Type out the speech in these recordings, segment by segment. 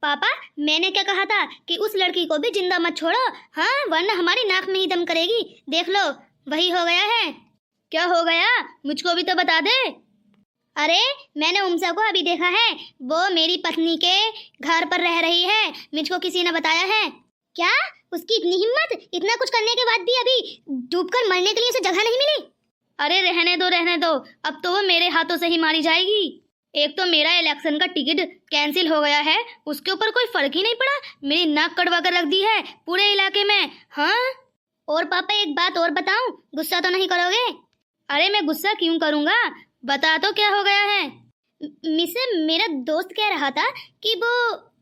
पापा, मैंने क्या कहा था कि उस लड़की को भी जिंदा मत छोड़ो, हाँ, वरना हमारी नाक में ही दम करेगी। देख लो, वही हो गया है। क्या हो गया, मुझको भी तो बता दे। अरे, मैंने उमसा को अभी देखा है, वो मेरी पत्नी के घर पर रह रही है, मुझको किसी ने बताया है। क्या? उसकी इतनी हिम्मत, इतना कुछ करने के बाद भी अभी डूबकर मरने के लिए उसे जगह नहीं मिली? अरे रहने दो, अब तो वो मेरे हाथों से ही मारी जाएगी। एक तो मेरा इलेक्शन का टिकट कैंसिल हो गया है, उसके ऊपर कोई फर्क ही नहीं पड़ा, मेरी नाक कटवा कर रख दी है पूरे इलाके में। हाँ, और पापा एक बात और बताऊं, गुस्सा तो नहीं करोगे? अरे मैं गुस्सा क्यों करूंगा, बता तो क्या हो गया है। मिसे, मेरा दोस्त कह रहा था कि वो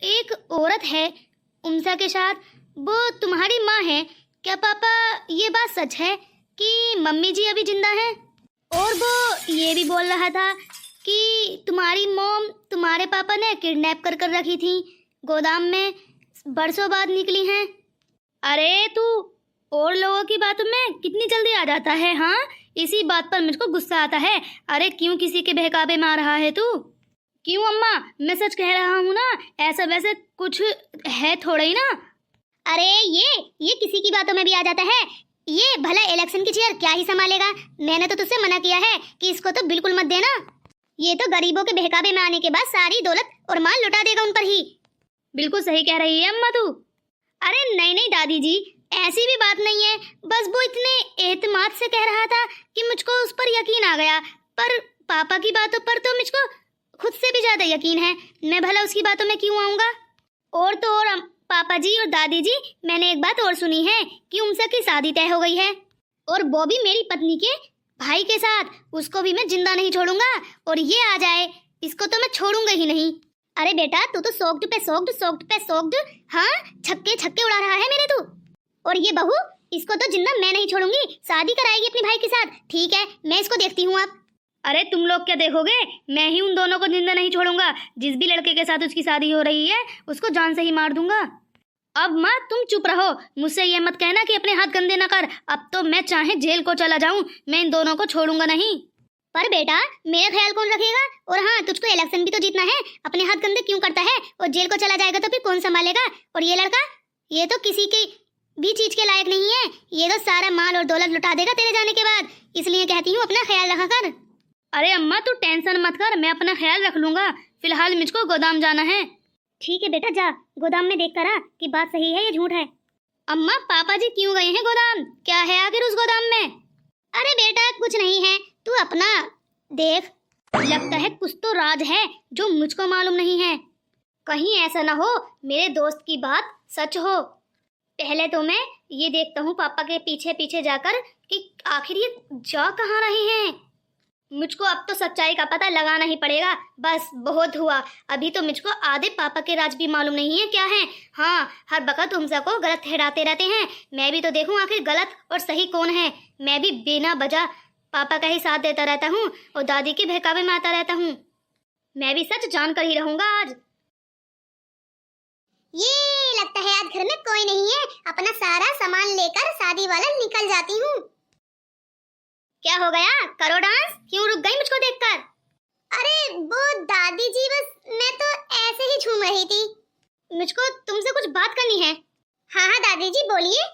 एक औरत है उमसा के साथ, वो तुम्हारी माँ है। क्या पापा ये बात सच है कि मम्मी जी अभी जिंदा हैं? और वो ये भी बोल रहा था कि तुम्हारी मॉम तुम्हारे पापा ने किडनैप कर रखी थी, गोदाम में बरसों बाद निकली हैं। अरे तू और लोगों की बातों में कितनी जल्दी आ जाता है, हाँ, इसी बात पर मुझको गुस्सा आता है। अरे क्यों किसी के बहकावे में आ रहा है तू? क्यों अम्मा, मैं सच कह रहा हूँ ना, ऐसा वैसे कुछ है थोड़ा ही ना। अरे ये किसी की बातों में भी आ जाता है, ये भला इलेक्शन की चेयर क्या ही संभालेगा। मैंने तो तुझसे मना किया है कि इसको तो बिल्कुल मत देना, ये तो गरीबों के बहकावे में आने के बाद सारी दौलत और माल लुटा देगा उन पर ही। बिल्कुल सही कह रही है अम्मा तू। अरे नहीं दादी जी, ऐसी भी बात नहीं है, बस वो इतने एतमाद से कह रहा था कि मुझको उस पर यकीन आ गया, पर पापा की बातों पर तो मुझको खुद से भी ज्यादा यकीन है, मैं भला उसकी बातों में क्यों आऊंगा। और तो और पापा जी और दादी जी, मैंने एक बात और सुनी है कि उमसा की शादी तय हो गई है, और वो भी मेरी पत्नी के भाई के साथ। उसको भी मैं जिंदा नहीं छोड़ूंगा, और ये आ जाए इसको तो मैं छोड़ूंगा ही नहीं। अरे बेटा, तू तो सोक्ड पे सोक्ड, हाँ, छक्के उड़ा रहा है मेरे तू। और ये बहू, इसको तो जिंदा मैं नहीं छोड़ूंगी, शादी कराएगी अपने भाई के साथ। ठीक है, मैं इसको देखती हूँ अब। अरे तुम लोग क्या देखोगे, मैं ही उन दोनों को जिंदा नहीं छोड़ूंगा। जिस भी लड़के के साथ उसकी शादी हो रही है उसको जान से ही मार दूंगा। अब माँ तुम चुप रहो, मुझसे ये मत कहना कि अपने हाथ गंदे ना कर। अब तो मैं चाहे जेल को चला जाऊं, मैं इन दोनों को छोड़ूंगा नहीं। पर बेटा, मेरा ख्याल कौन रखेगा? और हाँ, तुझको इलेक्शन भी तो जीतना है, अपने हाथ गंदे क्यों करता है? और जेल को चला जाएगा तो फिर कौन संभालेगा? और ये लड़का, ये तो किसी की भी चीज के लायक नहीं है, ये तो सारा माल और दौलत लुटा देगा तेरे जाने के बाद। इसलिए कहती हूँ अपना ख्याल रखा कर। अरे अम्मा तू टेंशन मत कर, मैं अपना ख्याल रख लूंगा। फिलहाल मुझको गोदाम जाना है। ठीक है बेटा, जा गोदाम में देख कर आ कि बात सही है या झूठ है। अम्मा, पापा जी क्यों गए हैं गोदाम? क्या है आखिर उस गोदाम में? अरे बेटा कुछ नहीं है, तू अपना देख। लगता है कुछ तो राज है जो मुझको मालूम नहीं है। कहीं ऐसा ना हो मेरे दोस्त की बात सच हो। पहले तो मैं ये देखता हूँ पापा के पीछे पीछे जाकर कि आखिर ये जा कहाँ रहे हैं। मुझको अब तो सच्चाई का पता लगाना ही पड़ेगा। बस बहुत हुआ, अभी तो मुझको आधे पापा के राज भी मालूम नहीं है क्या है। हाँ, हर वक्त उमसा को गलत ठहराते रहते हैं। मैं भी तो देखूं आखिर गलत और सही कौन है। मैं भी बिना वजह पापा का ही साथ देता रहता हूँ और दादी के बहकावे में आता रहता हूँ। मैं भी सच जान कर ही रहूंगा आज। ये लगता है आज घर में कोई नहीं है, अपना सारा सामान लेकर शादी वाला निकल जाती हूँ। क्या हो गया, करो डांस, क्यों रुक गई मुझको देखकर? अरे वो दादी जी, बस मैं तो ऐसे ही झूम रही थी, मुझको तुमसे कुछ बात करनी है। हाँ दादी जी बोलिए।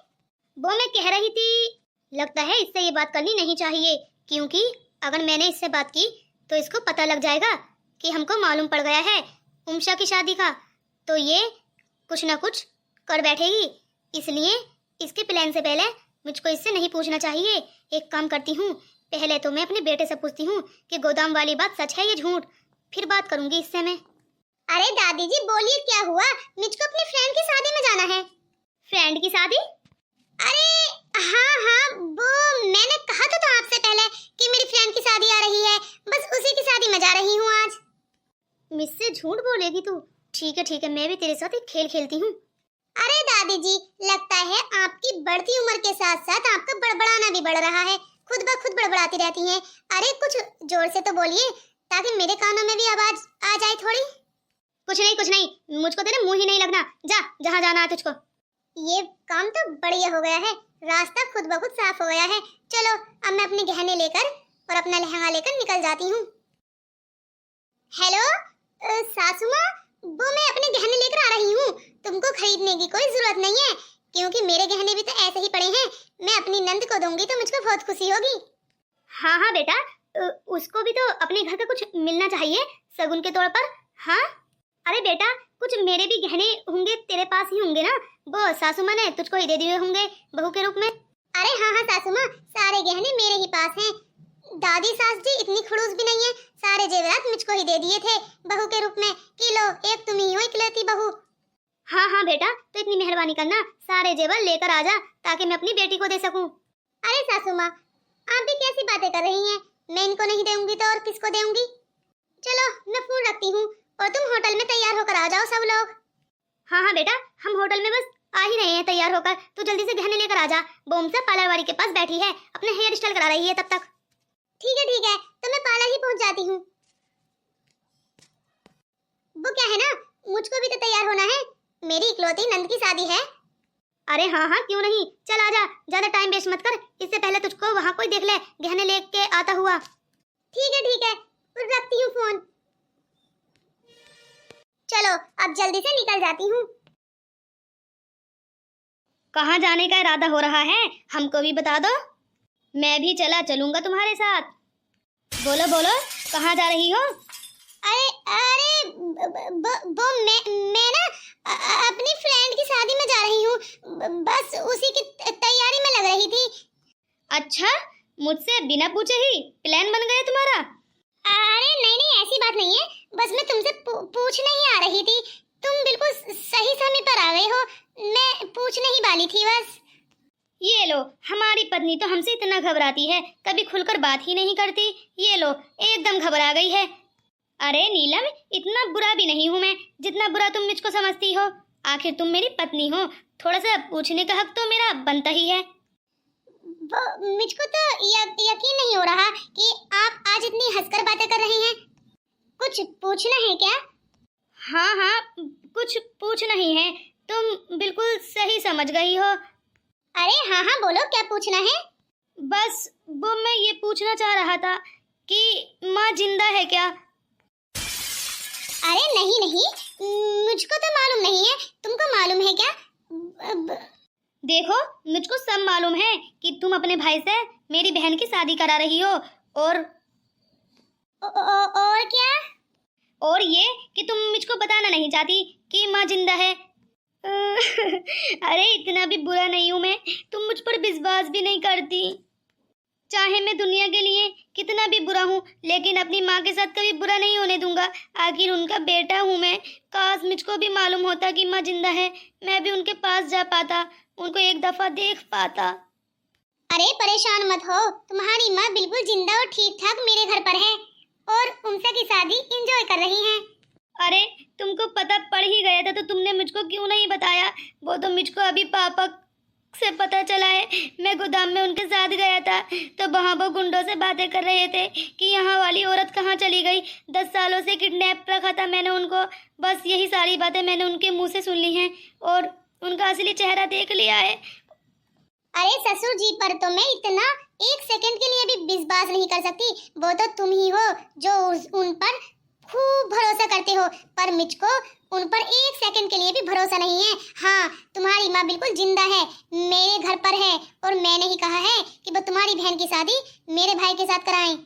वो मैं कह रही थी, लगता है इससे ये बात करनी नहीं चाहिए, क्योंकि अगर मैंने इससे बात की तो इसको पता लग जाएगा कि हमको मालूम पड़ गया है उमशा की शादी का, तो ये कुछ ना कुछ कर बैठेगी। इसलिए इसके प्लान से पहले मुझको इससे नहीं पूछना चाहिए। एक काम करती हूँ, पहले तो मैं अपने बेटे से पूछती हूँ कि गोदाम वाली बात सच है या झूठ, फिर बात करूंगी इससे मैं। अरे दादी जी बोलिए, क्या हुआ? मुझको अपने फ्रेंड की शादी में जाना है। फ्रेंड की शादी? अरे हाँ, वो मैंने कहा तो था आपसे पहले कि मेरी फ्रेंड की शादी आ रही है, बस उसी की शादी में जा रही हूँ आज। मुझसे झूठ बोलेगी तू? ठीक है, मैं भी तेरे साथ एक खेल खेलती हूँ। अरे दादी जी, लगता है आपकी बढ़ती उम्र के साथ साथ आपका बड़बड़ाना भी बढ़ रहा है, खुद ब खुद बड़बड़ाती रहती हैं। अरे कुछ जोर से तो बोलिए ताकि मेरे कानों में भी आवाज आ जाए थोड़ी। कुछ नहीं, मुझको तेरे मुंह ही नहीं लगना, जा जहाँ जाना है तुझको। ये काम तो बढ़िया हो गया है, रास्ता खुद ब खुद साफ हो गया है। चलो अब मैं अपने गहने लेकर और अपना लहंगा लेकर निकल जाती हूँ। हेलो सासू माँ, वो मैं अपने गहने लेकर आ खरीदने की कोई जरूरत नहीं है, क्योंकि मेरे गहने भी तो ऐसे ही पड़े हैं। मैं अपनी नंद को दूंगी तो मुझको बहुत खुशी होगी। हाँ हाँ बेटा, उसको भी तो अपने घर का कुछ मिलना चाहिए शगुन के तौर पर। हाँ अरे बेटा, कुछ मेरे भी गहने होंगे, तेरे पास ही होंगे ना, वो सासू माँ ने तुझको ही दे दिए होंगे बहू के रूप में। अरे हाँ हाँ सासू माँ, सारे गहने मेरे ही पास हैं। दादी सास जी इतनी खड़ूस भी नहीं है, सारे जेवरात मुझको ही दे दिए थे बहू के रूप में कि लो एक तुम ही हो इकलौती बहू। हाँ हाँ बेटा, तो इतनी मेहरबानी करना, सारे जेवर लेकर आ जा ताकि मैं अपनी बेटी को दे सकूं। अरे सासू माँ, आप भी कैसी बातें कर रही हैं? मैं इनको नहीं दूंगी तो और किसको दूंगी? चलो मैं फोन रखती हूँ और तुम होटल में तैयार होकर आ जाओ सब लोग। हाँ हाँ बेटा, हम होटल में बस आ ही रहे हैं तैयार होकर, तू जल्दी से गहने लेकर आ जा। बोमसा पार्लर वाली के पास बैठी है, अपने हेयर स्टाइल करा रही है तब तक। ठीक है, तो मैं पार्लर ही पहुंच जाती हूँ। वो क्या है ना, मुझको भी तो तैयार होना है, मेरी इकलौती नंद की शादी है। अरे हाँ हाँ क्यों नहीं, चल आजा, ज्यादा टाइम वेस्ट मत कर, इससे पहले तुझको वहाँ कोई देख ले गहने लेके आता हुआ। ठीक है, रखती हूँ फोन। चलो अब जल्दी से निकल जाती हूँ। कहाँ जाने का इरादा हो रहा है, हमको भी बता दो, मैं भी चलूंगा तुम्हारे साथ। बोलो बोलो, कहाँ जा रही हो? अरे वो मैं ना अपनी फ्रेंड की शादी में जा रही हूँ, बस उसी की तैयारी में लग रही थी। अच्छा, मुझसे बिना पूछे ही प्लान बन गया तुम्हारा? अरे नहीं ऐसी बात नहीं है, बस मैं तुमसे पूछने ही आ रही थी, तुम बिल्कुल सही समय पर आ गए हो, मैं पूछने ही वाली थी बस। ये लो, हमारी पत्नी तो हमसे इतना घबराती है, कभी खुलकर बात ही नहीं करती, ये लो एकदम घबरा गई है। अरे नीलम, इतना बुरा भी नहीं हूँ मैं जितना बुरा तुम मुझको समझती हो, आखिर तुम मेरी पत्नी हो, थोड़ा सा पूछने का हक तो मेरा बनता ही है। मुझको तो यकीन नहीं हो रहा कि आप आज इतनी हंसकर बातें कर रहे हैं, कुछ पूछना है क्या? हाँ हाँ, कुछ पूछना ही है, तुम बिल्कुल सही समझ गई हो। अरे हाँ बोलो, क्या पूछना है? बस वो मैं ये पूछना चाह रहा था कि माँ जिंदा है क्या? अरे नहीं, मुझको तो मालूम नहीं है, तुमको मालूम है क्या? देखो, मुझको सब मालूम है कि तुम अपने भाई से मेरी बहन की शादी करा रही हो, और क्या? और ये कि तुम मुझको बताना नहीं चाहती कि माँ जिंदा है। अरे इतना भी बुरा नहीं हूँ मैं, तुम मुझ पर विश्वास भी नहीं करती। चाहे मैं दुनिया के लिए कितना भी बुरा हूँ, लेकिन अपनी माँ के साथ कभी बुरा नहीं होने दूंगा, आखिर उनका बेटा हूँ मैं। काश मुझको भी मालूम होता कि माँ जिंदा है, मैं भी उनके पास जा पाता, उनको एक दफा देख पाता। अरे परेशान मत हो, तुम्हारी माँ बिल्कुल जिंदा और ठीक ठाक मेरे घर पर है और उनसे की शादी एंजॉय कर रही हैं। अरे तुमको पता पड़ ही गया था तो तुमने मुझको क्यों नहीं बताया? वो तो मुझको अभी पापा से पता चला है। मैं गोदाम में उनके साथ गया था तो वहाँ वो गुंडों से बातें कर रहे थे कि यहाँ वाली औरत कहाँ चली गई, 10 सालों से किडनैप रखा था मैंने उनको। बस यही सारी बातें मैंने उनके मुंह से सुन ली हैं और उनका असली चेहरा देख लिया है। अरे ससुर जी पर तो मैं इतना एक सेकंड के लिए भी विश्वास नहीं कर सकती, वो तो तुम ही हो जो उन पर खूब भरोसा करते हो, पर मुझको उन पर एक सेकंड के लिए भी भरोसा नहीं है। हाँ, तुम्हारी माँ बिल्कुल जिंदा है, मेरे घर पर है और मैंने ही कहा है कि वो तुम्हारी बहन की शादी मेरे भाई के साथ कराएं,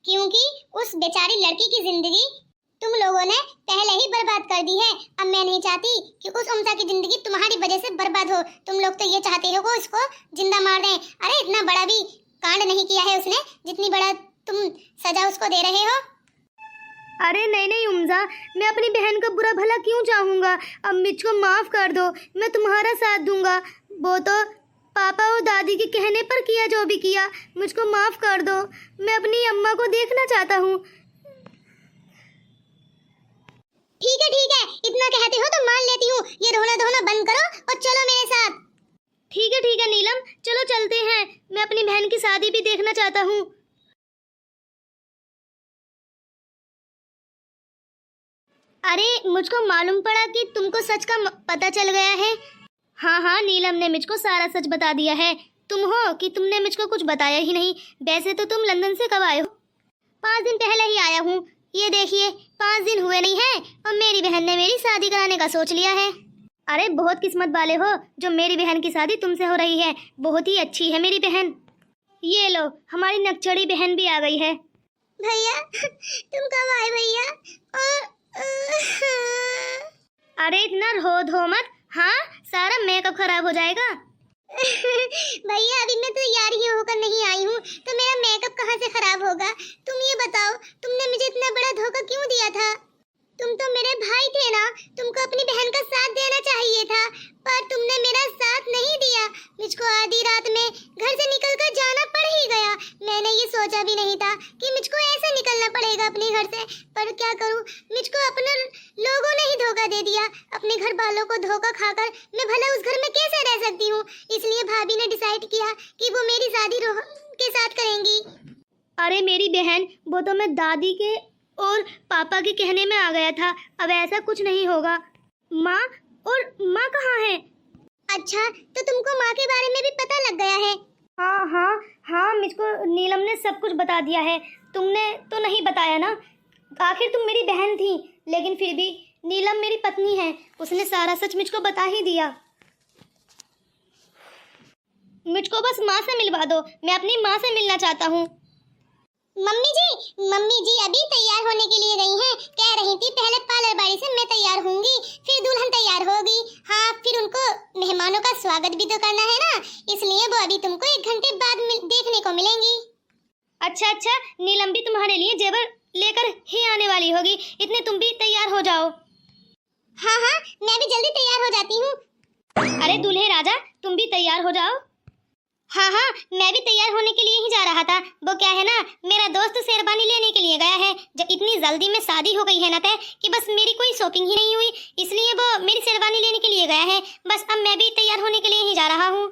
क्योंकि उस बेचारी लड़की की जिंदगी तुम लोगों ने पहले ही बर्बाद कर दी है। अब मैं नहीं चाहती कि उस उमसा की जिंदगी तुम्हारी वजह से बर्बाद हो। तुम लोग तो ये चाहते हो कि उसको जिंदा मार दें। अरे इतना बड़ा भी कांड नहीं किया है उसने जितनी बड़ा तुम सजा उसको दे रहे हो। अरे नहीं उमजा, मैं अपनी बहन का बुरा भला क्यों चाहूँगा? अब मुझको माफ़ कर दो, मैं तुम्हारा साथ दूंगा। वो तो पापा और दादी के कहने पर किया जो भी किया, मुझको माफ़ कर दो। मैं अपनी अम्मा को देखना चाहता हूँ। ठीक है, इतना कहते हो तो मान लेती हूँ। ये रोना धोना बंद करो और चलो मेरे साथ। ठीक है नीलम, चलो चलते हैं, मैं अपनी बहन की शादी भी देखना चाहता हूँ। अरे मुझको मालूम पड़ा कि तुमको सच का पता चल गया है। हाँ नीलम ने मुझको सारा सच बता दिया है। तुम हो कि तुमने मुझको कुछ बताया ही नहीं। वैसे तो तुम लंदन से कब आए हो? 5 दिन पहले ही आया हूँ। ये देखिए 5 दिन हुए नहीं हैं और मेरी बहन ने मेरी शादी कराने का सोच लिया है। अरे बहुत किस्मत वाले हो जो मेरी बहन की शादी तुमसे हो रही है। बहुत ही अच्छी है मेरी बहन। ये लो, हमारी नकचड़ी बहन भी आ गई है। भैया तुम कब आए भैया? अरे इतना रो धो मत। हाँ, सारा मेकअप खराब हो जाएगा। भैया अभी मैं तैयार ही होकर नहीं आई हूँ तो मेरा मेकअप कहाँ से खराब होगा? तुम ये बताओ, तुमने मुझे इतना बड़ा धोखा क्यों दिया था? तुम तो मेरे भाई थे ना, तुमको अपनी बहन का साथ देना चाहिए था, पर तुमने मेरा साथ नहीं दिया। मुझको आधी रात में घर से निकलकर जाना पड़ ही गया। मैंने ये सोचा भी नहीं था कि मुझको ऐसे निकलना पड़ेगा अपने घर से, पर क्या करूं, मुझको अपने लोगों ने ही धोखा दे दिया। अपने घर वालों को धोखा खाकर मैं भला उस घर में कैसे रह सकती हूँ? इसलिए भाभी ने डिसाइड किया कि वो मेरी शादी रोहन के साथ करेंगी। अरे मेरी बहन, वो तो मैं दादी के और पापा के कहने में आ गया था। अब ऐसा कुछ नहीं होगा। माँ कहाँ है? अच्छा, तो तुमको माँ के बारे में भी पता लग गया है? हाँ, मुझको नीलम ने सब कुछ बता दिया है। तुमने तो नहीं बताया ना। आखिर तुम मेरी बहन थी, लेकिन फिर भी नीलम मेरी पत्नी है, उसने सारा सच मुझको बता ही दिया। मुझको बस माँ से मिलवा दो, मैं अपनी माँ से मिलना चाहता हूँ। मम्मी जी अभी तैयार होने के लिए गई हैं। कह रही थी पहले पार्लर बाड़ी से मैं तैयार होंगी, फिर दुल्हन तैयार होगी। हाँ, फिर उनको मेहमानों का स्वागत भी तो करना है ना, इसलिए वो अभी तुमको 1 घंटे बाद देखने को मिलेंगी। अच्छा, नीलम भी तुम्हारे लिए जेवर लेकर ही आने वाली होगी। इतने तुम भी तैयार हो जाओ। हाँ, मैं भी जल्दी तैयार हो जाती हूँ। अरे दूल्हे राजा, तुम भी तैयार हो जाओ। हाँ, मैं भी तैयार होने के लिए ही जा रहा था। वो क्या है ना, मेरा दोस्त शेरवानी लेने के लिए गया है। जब इतनी जल्दी में शादी हो गई है ना तय कि बस मेरी कोई शॉपिंग ही नहीं हुई, इसलिए वो मेरी शेरवानी लेने के लिए गया है। बस अब मैं भी तैयार होने के लिए ही जा रहा हूँ।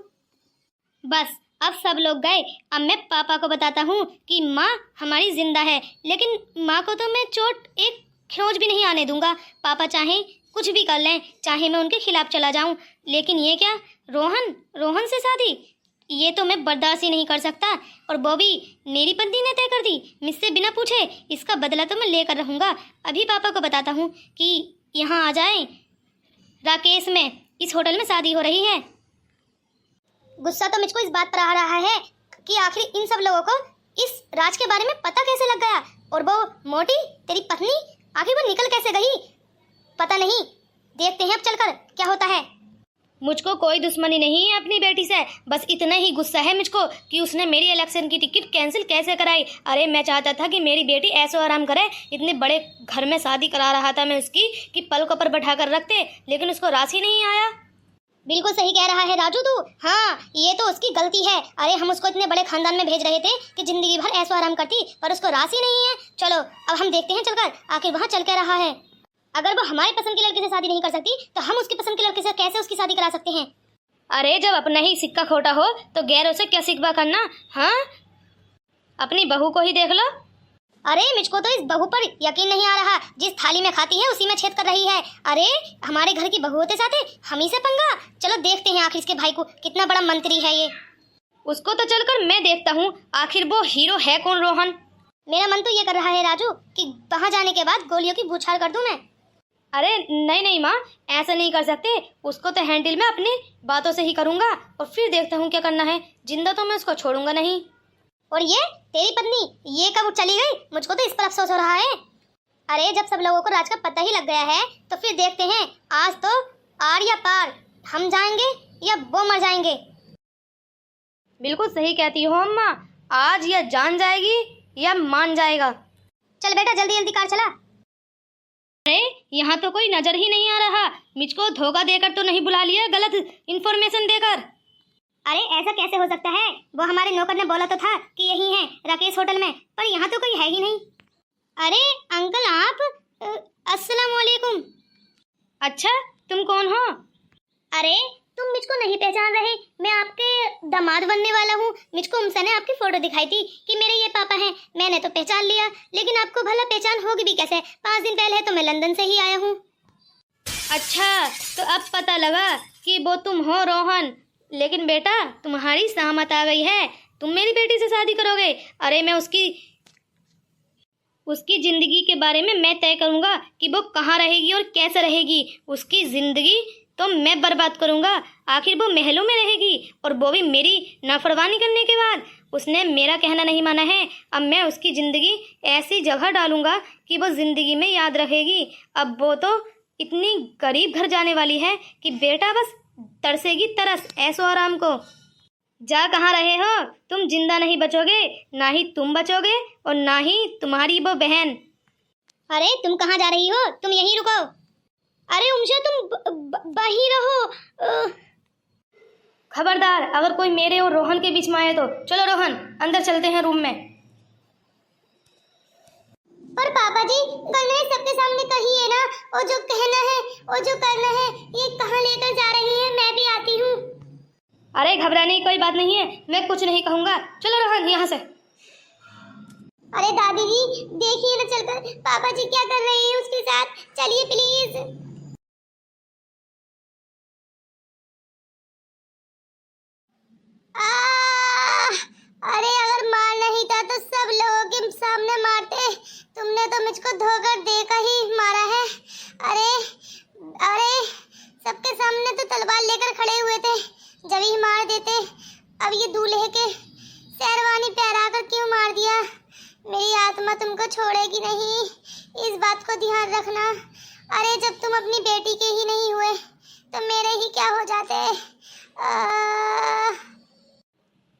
बस अब सब लोग गए। अब मैं पापा को बताता हूँ कि माँ हमारी जिंदा है, लेकिन माँ को तो मैं चोट एक खरोंच भी नहीं आने दूंगा। पापा चाहे कुछ भी कर लें, चाहे मैं उनके खिलाफ चला जाऊँ, लेकिन ये क्या, रोहन से शादी, ये तो मैं बर्दाश्त ही नहीं कर सकता। और वो भी मेरी पत्नी ने तय कर दी, मुझसे बिना पूछे। इसका बदला तो मैं लेकर रहूँगा। अभी पापा को बताता हूँ कि यहाँ आ जाएं, राकेश में इस होटल में शादी हो रही है। गुस्सा तो मुझको इस बात पर आ रहा है कि आखिर इन सब लोगों को इस राज के बारे में पता कैसे लग गया। और वो मोटी तेरी पत्नी, आखिर वो निकल कैसे गई? पता नहीं, देखते हैं अब चलकर क्या होता है। मुझको कोई दुश्मनी नहीं है अपनी बेटी से, बस इतना ही गुस्सा है मुझको कि उसने मेरी इलेक्शन की टिकट कैंसिल कैसे कराई। अरे मैं चाहता था कि मेरी बेटी ऐसो आराम करे। इतने बड़े घर में शादी करा रहा था मैं उसकी कि पलकों पर बैठा कर रखते, लेकिन उसको राशि नहीं आया। बिल्कुल सही कह रहा है राजू तू। हाँ, ये तो उसकी गलती है। अरे हम उसको इतने बड़े खानदान में भेज रहे थे कि जिंदगी भर ऐसो आराम करती, पर उसको राशि नहीं है। चलो अब हम देखते हैं चलकर आखिर वहाँ चल क्या रहा है। अगर वो हमारी पसंद के लड़के से शादी नहीं कर सकती तो हम उसकी पसंद के लड़के से कैसे उसकी शादी करा सकते हैं? अरे जब अपना ही सिक्का खोटा हो तो गैरों से क्या सिकवा करना। हाँ, अपनी बहू को ही देख लो। अरे मुझको तो इस बहू पर यकीन नहीं आ रहा, जिस थाली में खाती है उसी में छेद कर रही है। अरे हमारे घर की बहू होते साथे हम ही से पंगा। चलो देखते हैं आखिर इसके भाई को, कितना बड़ा मंत्री है ये। उसको तो चलकर मैं देखता हूँ आखिर वो हीरो है कौन। रोहन, मेरा मन तो ये कर रहा है राजू कि वहाँ जाने के बाद गोलियों की बौछार कर दूं मैं। अरे नहीं माँ, ऐसा नहीं कर सकते। उसको तो हैंडल मैं अपनी बातों से ही करूँगा और फिर देखता हूँ क्या करना है। जिंदा तो मैं उसको छोड़ूंगा नहीं। और ये तेरी पत्नी, ये कब चली गई? मुझको तो इस पर अफसोस हो रहा है। अरे जब सब लोगों को राज का पता ही लग गया है तो फिर देखते हैं, आज तो आर या पार, हम जाएंगे या वो मर जाएंगे। बिल्कुल सही कहती हो अम्मा, आज या जान जाएगी या मान जाएगा। चल बेटा जल्दी जल्दी कार चला। अरे यहाँ तो कोई नजर ही नहीं आ रहा। मुझको धोखा देकर तो नहीं बुला लिया, गलत इंफॉर्मेशन देकर? अरे ऐसा कैसे हो सकता है? वो हमारे नौकर ने बोला तो था कि यही है राकेश होटल में, पर यहाँ तो कोई है ही नहीं। अरे अंकल आप, अस्सलाम वालेकुम। अच्छा, तुम कौन हो? अरे तुम मुझको नहीं पहचान रहे, मैं आपके दामाद बनने वाला हूँ। मुझको उमसा ने आपकी फोटो दिखाई थी कि मेरे ये पापा हैं, मैंने तो पहचान लिया, लेकिन आपको भला पहचान होगी भी कैसे? 5 दिन पहले तो मैं लंदन से ही आया हूँ। अच्छा, तो अब पता लगा कि वो तुम हो रोहन। लेकिन बेटा तुम्हारी सहमत आ गई है, तुम मेरी बेटी से शादी करोगे। अरे मैं उसकी जिंदगी के बारे में मैं तय करूंगा कि वो कहाँ रहेगी और कैसे रहेगी। उसकी जिंदगी तो मैं बर्बाद करूँगा। आखिर वो महलों में रहेगी और वो भी मेरी नाफरमानी करने के बाद। उसने मेरा कहना नहीं माना है। अब मैं उसकी ज़िंदगी ऐसी जगह डालूँगा कि वो ज़िंदगी में याद रखेगी। अब वो तो इतनी गरीब घर जाने वाली है कि बेटा बस तरसेगी तरस ऐशो आराम को। जा कहाँ रहे हो तुम? जिंदा नहीं बचोगे, ना ही तुम बचोगे और ना ही तुम्हारी वो बहन। अरे तुम कहाँ जा रही हो? तुम यहीं रुको। अरे उमशा तुम वहीं रहो। खबरदार, अगर कोई मेरे और रोहन के बीच में आए तो। चलो रोहन, अंदर चलते हैं रूम में। पर पापा जी, गलने सबके सामने कहिए ना, वो जो कहना है, वो जो करना है, ये कहाँ लेकर जा रही है? मैं भी आती हूँ। अरे घबराने की कोई बात नहीं है, मैं कुछ नहीं कहूँगा। चलो रोहन यहाँ से। अरे दादी जी, देखिए ना चलकर पापा जी क्या कर रहे हैं उसके साथ। चलिए प्लीज। अरे अगर मार नहीं था तो सब लोगों के सामने मारते। तुमने तो मुझको धोखा देकर ही मारा है। अरे अरे सबके सामने तो तलवार लेकर खड़े हुए थे, जब ही मार देते। अब ये दूल्हे के शेरवानी पहरा कर क्यों मार दिया? मेरी आत्मा तुमको छोड़ेगी नहीं, इस बात को ध्यान रखना। अरे जब तुम अपनी बेटी के ही नहीं हुए तो मेरे ही क्या हो जाते।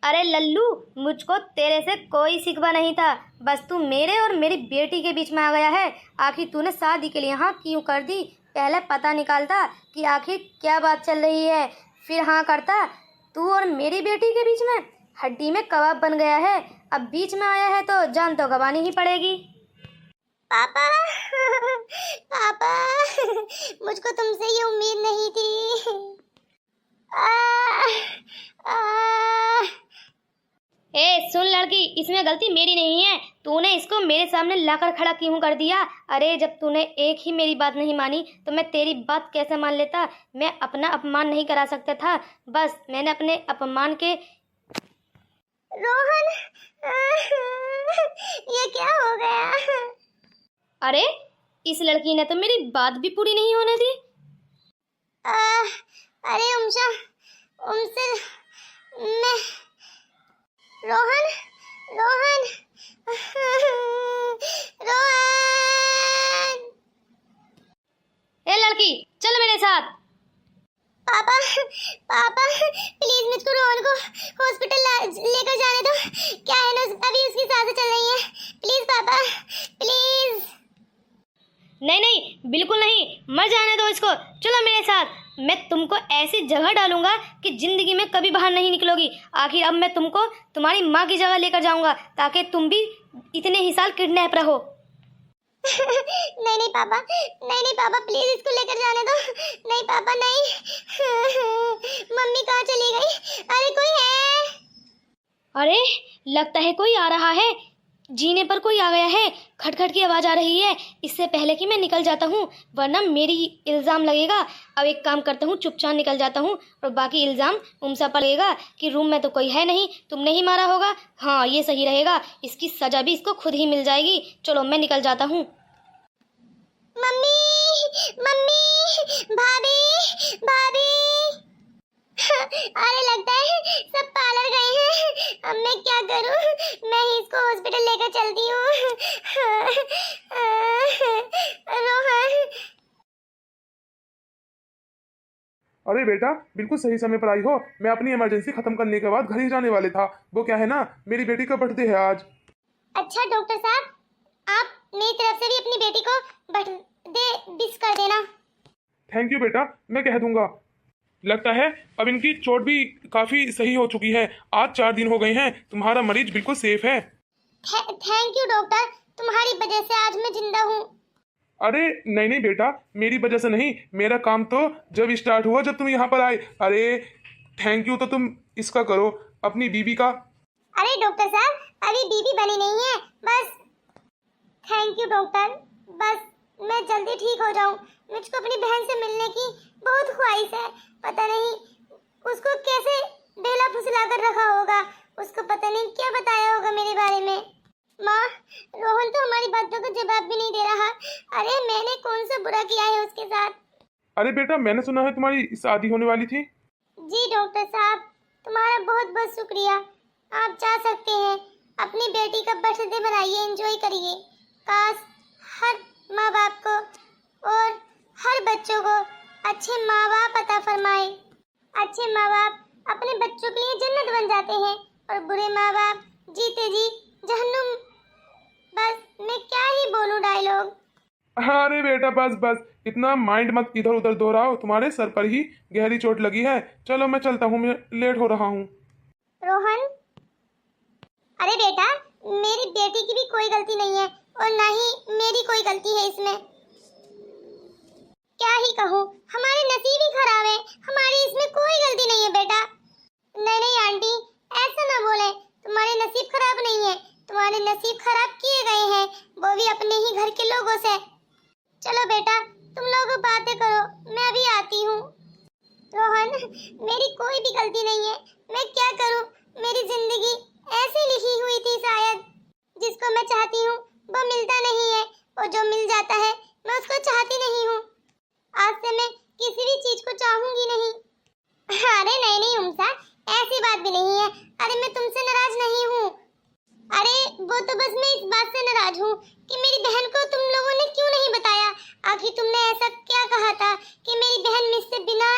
अरे लल्लू, मुझको तेरे से कोई शिकवा नहीं था, बस तू मेरे और मेरी बेटी के बीच में आ गया है। आखिर तूने शादी के लिए हाँ क्यों कर दी? पहले पता निकालता कि आखिर क्या बात चल रही है, फिर हाँ करता। तू और मेरी बेटी के बीच में हड्डी में कबाब बन गया है। अब बीच में आया है तो जान तो गंवानी ही पड़ेगी। पापा पापा, मुझको तुमसे ये उम्मीद नहीं थी। ए सुन लड़की, इसमें गलती मेरी नहीं है। तूने इसको मेरे सामने लाकर खड़ा क्यों कर दिया? अरे जब तूने एक ही मेरी बात नहीं मानी तो मैं तेरी बात कैसे मान लेता? मैं अपना अपमान नहीं करा सकता था, बस मैंने अपने अपमान के। रोहन, ये क्या हो गया? अरे इस लड़की ने तो मेरी बात भी पूरी नहीं होने दी। अरे उमशा, उनसे मैं रोहन रोहन रोहन। ए लड़की, चल मेरे साथ। पापा पापा प्लीज मुझको रोहन को हॉस्पिटल लेकर जाने दो। क्या है ना, अभी उसकी सांसें चल रही हैं। प्लीज पापा प्लीज। नहीं नहीं, बिल्कुल नहीं, मर जाने दो इसको। चलो मेरे साथ, मैं तुमको ऐसी जगह डालूंगा कि जिंदगी में कभी बाहर नहीं निकलोगी। आखिर अब मैं तुमको तुम्हारी माँ की जगह लेकर जाऊंगा ताकि तुम भी इतने ही साल किडनैप रहो। नहीं पापा, नहीं पापा, प्लीज इसको लेकर जाने दो। नहीं पापा नहीं। मम्मी कहाँ चली गई? अरे कोई है? अरे लगता है कोई आ रहा है। जीने पर कोई आ गया है। खटखट की आवाज़ आ रही है। इससे पहले कि मैं निकल जाता हूँ वरना मेरी इल्ज़ाम लगेगा। अब एक काम करता हूँ, चुपचाप निकल जाता हूँ और बाकी इल्ज़ाम उमसा पर लगेगा कि रूम में तो कोई है नहीं, तुमने ही मारा होगा। हाँ ये सही रहेगा, इसकी सज़ा भी इसको खुद ही मिल जाएगी। चलो मैं निकल जाता हूँ। मम्मी मम्मी, भाभी भाभी। अरे लगता है सब पार्लर गए हैं। अब मैं क्या करूं? मैं ही इसको हॉस्पिटल लेकर चलती हूँ। रोहन। अरे बेटा, बिल्कुल सही समय पर आई हो। मैं अपनी इमरजेंसी खत्म करने के बाद घर ही जाने वाले था। वो क्या है ना, मेरी बेटी का बर्थडे है आज। अच्छा डॉक्टर साहब, आप मेरी तरफ से भी अपनी बेटी को बर्थडे विश कर देना। थैंक यू बेटा, मैं कह दूंगा। लगता है अब इनकी चोट भी काफी सही हो चुकी है। आज 4 दिन हो गए हैं। तुम्हारा मरीज बिल्कुल सेफ है। थैंक यू डॉक्टर, तुम्हारी वजह से आज मैं जिंदा हूँ। अरे नहीं नहीं बेटा, मेरी वजह से नहीं, मेरा काम तो जब स्टार्ट हुआ जब तुम यहाँ पर आए। अरे थैंक यू तो तुम इसका करो, अपनी बीबी का। अरे डॉक्टर साहब, अभी बीबी बनी नहीं है, बस। थैंक यू डॉक्टर, बस मैं जल्दी ठीक हो जाऊं। मुझको अपनी बहन से मिलने की बहुत ख्वाहिश है। पता नहीं उसको कैसे ढेला फुसला कर रखा होगा, उसको पता नहीं क्या बताया होगा मेरे बारे में। माँ, रोहन तो हमारी बातों का जवाब भी नहीं दे रहा। अरे मैंने कौन सा बुरा किया है उसके साथ? अरे बेटा, मैंने सुना है तुम्हारी शादी होने वाली थी। जी डॉक्टर साहब, तुम्हारा बहुत बहुत शुक्रिया। आप जा सकते हैं, अपनी बेटी का बर्थडे मनाइए, एंजॉय करिए। काश हर माँ बाप को और हर बच्चों को अच्छे माँ बाप अता फरमाए। अच्छे माँ बाप अपने बच्चों के लिए जन्नत बन जाते हैं और बुरे माँ बाप जीते जी जहन्नुम। बस मैं क्या ही बोलूं डायलॉग। अरे बेटा, बस बस, इतना माइंड मत इधर उधर दोहराओ, तुम्हारे सर पर ही गहरी चोट लगी है। चलो मैं चलता हूँ, मैं लेट हो रहा हूँ। रोहन, अरे बेटा, मेरी बेटी की भी कोई गलती नहीं है और ना ही मेरी कोई गलती है इसमें। क्या ही कहूँ, हमारे नसीब ही खराब है, हमारी इसमें कोई गलती नहीं है बेटा। नहीं नहीं आंटी, ऐसा ना बोले, तुम्हारे नसीब खराब नहीं है, तुम्हारे नसीब खराब किए गए हैं, वो भी अपने ही घर के लोगों से। चलो बेटा, तुम लोग बातें करो, मैं अभी आती हूँ। रोहन, मेरी कोई भी गलती नहीं है, मैं क्या करूँ, मेरी जिंदगी ऐसे लिखी हुई थी शायद। जिसको मैं चाहती हूँ वो मिलता नहीं है और जो मिल जाता है मैं उसको चाहती नहीं हूँ। आज से मैं किसी भी चीज को चाहूंगी नहीं। अरे नहीं नहीं उमसा, ऐसी बात भी नहीं है। अरे मैं तुमसे नाराज नहीं हूँ। अरे वो तो बस मैं इस बात से नाराज हूँ कि मेरी बहन को तुम लोगों ने क्यों नहीं बताया। आखिर तुमने ऐसा क्या कहा था कि मेरी बहन मुझसे बिना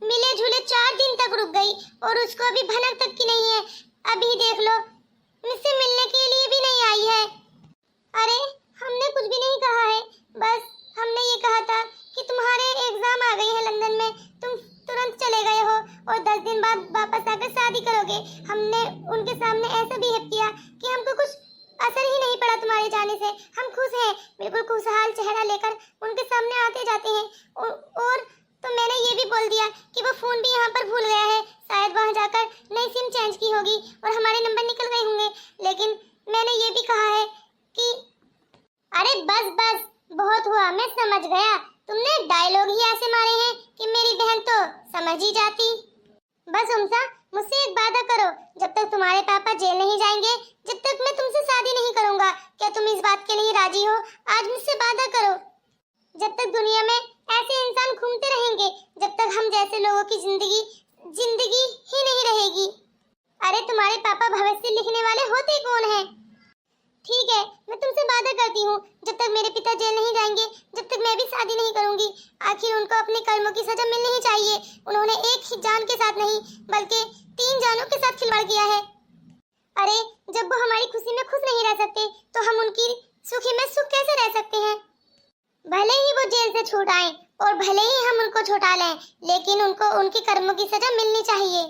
मिले झूले 4 दिन तक रुक गई और उसको अभी भनक तक की नहीं है। अभी देख लो, मुझसे मिलने के लिए भी नहीं आई है। अरे हमने कुछ भी नहीं कहा है, बस हमने ये कहा था कि तुम्हारे एग्जाम आ गए हैं लंदन में, तुम तुरंत चले गए हो और 10 दिन बाद वापस आकर शादी करोगे। हमने उनके सामने ऐसा बिहेव किया कि हमको कुछ असर ही नहीं पड़ा तुम्हारे जाने से। हम खुश हैं, बिल्कुल खुशहाल चेहरा लेकर उनके सामने आते जाते हैं। और तो मैंने ये भी बोल दिया कि वो फोन भी यहाँ पर भूल गया है, शायद वहाँ जाकर नई सिम चेंज की होगी और हमारे नंबर निकल गए होंगे। लेकिन मैंने ये भी कहा है कि अरे बस बस, बहुत हुआ, मैं समझ गया। तुमने डायलॉग ही ऐसे मारे हैं कि मेरी बहन तो समझ ही जाती। बस उमसा, मुझसे एक वादा करो, जब तक तुम्हारे पापा जेल नहीं जाएंगे, जब तक मैं तुमसे शादी नहीं करूंगा। क्या तुम इस बात के लिए राजी हो? आज मुझसे वादा करो। जब तक दुनिया में ऐसे इंसान घूमते रहेंगे, जब तक हम जैसे लोगों की जिंदगी ही नहीं रहेगी। अरे तुम्हारे पापा भविष्य लिखने वाले होते कौन हैं? ठीक है, मैं तुमसे वादा करती हूँ, जब तक मेरे पिता जेल नहीं जाएंगे, जब तक मैं भी शादी नहीं करूंगी। आखिर उनको अपने कर्मों की सजा मिलनी ही चाहिए। उन्होंने एक ही जान के साथ नहीं, बल्कि 3 जानों के साथ खिलवाड़ किया है। अरे जब वो हमारी खुशी में खुश नहीं रह सकते, तो हम उनकी सुखी में सुख कैसे रह सकते हैं? भले ही वो जेल से छूट आए और भले ही हम उनको छुटा लें, लेकिन उनको उनके कर्मों की सजा मिलनी चाहिए।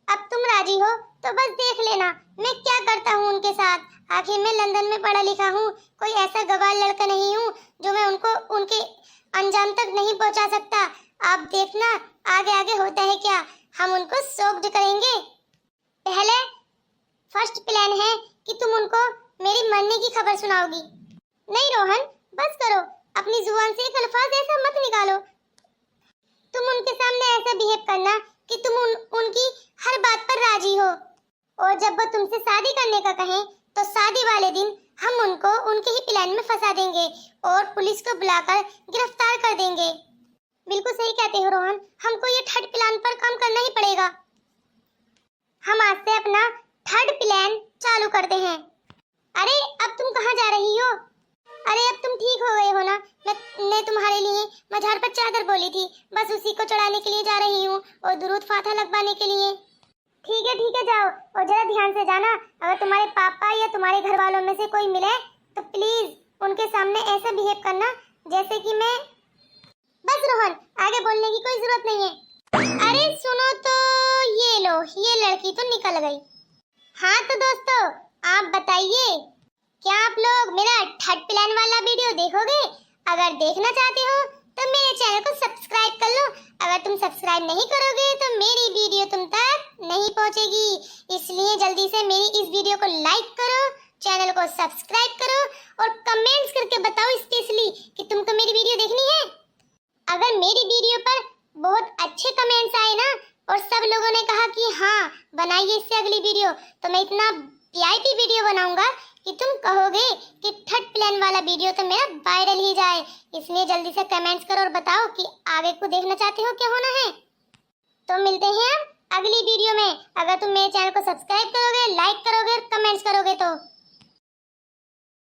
अब तुम राजी हो तो बस देख लेना मैं क्या करता हूँ उनके साथ। आखिर मैं लंदन में पढ़ा लिखा हूँ, कोई ऐसा गवार लड़का नहीं हूँ जो मैं उनको उनके अंजाम तक नहीं पहुँचा सकता। आप देखना आगे आगे होता है क्या, हम उनको शॉक्ड करेंगे। पहले फर्स्ट प्लान है कि तुम उनको मेरी मरने की खबर सुनाओगी। नहीं रोहन, बस करो, अपनी जुबान से एक अल्फाज ऐसा मत निकालो। तुम उनके सामने ऐसा बिहेव करना कि तुम उनकी हर बात पर राजी हो, और जब वो तुमसे शादी करने का कहें तो शादी वाले दिन हम उनको उनके ही प्लान में फंसा देंगे और पुलिस को बुलाकर गिरफ्तार कर देंगे। बिल्कुल सही कहते हो रोहन, हमको ये थर्ड प्लान पर काम करना ही पड़ेगा। हम आज से अपना थर्ड प्लान चालू करते हैं। अरे अब तुम कहाँ जा रही हो? अरे अब तुम ठीक हो गए हो ना? मैं तुम्हारे लिए मजार पर चादर बोली थी, बस उसी को चढ़ाने के लिए जा रही हूँ और दुरूद फातिहा लगवाने के लिए। ठीक है जाओ, और जरा ध्यान से जाना। अगर तुम्हारे पापा या तुम्हारे घर वालों में से कोई मिले तो प्लीज उनके सामने ऐसा बिहेव करना जैसे कि मैं। बस रोहन, आगे बोलने की कोई जरूरत नहीं है। अरे सुनो तो, ये लो, ये लड़की तो निकल गई। हाँ तो दोस्तों, आप बताइए, क्या आप लोग मेरा थर्ड प्लान वाला वीडियो देखोगे? अगर देखना चाहते हो तो मेरे चैनल को सब्सक्राइब कर लो। अगर तुम सब्सक्राइब नहीं करोगे तो मेरी वीडियो तुम तक नहीं पहुंचेगी। इसलिए जल्दी से मेरी इस वीडियो को लाइक करो, चैनल को सब्सक्राइब करो और कमेंट्स करके बताओ स्पेशली कि तुमको मेरी वीडियो देखनी है। अगर मेरी वीडियो पर बहुत अच्छे कमेंट्स आए ना और सब लोगों ने कहा कि हाँ बनाइए इससे अगली वीडियो, तो मैं इतना वीआईपी वीडियो बनाऊंगा कि तुम कहोगे कि थर्ड प्लान वाला वीडियो तो मेरा वायरल ही जाए। इसलिए जल्दी से कमेंट्स करो और बताओ कि आगे को देखना चाहते हो, क्या होना है। तो मिलते हैं हम अगली वीडियो में। अगर तुम मेरे चैनल को सब्सक्राइब करोगे, लाइक करोगे,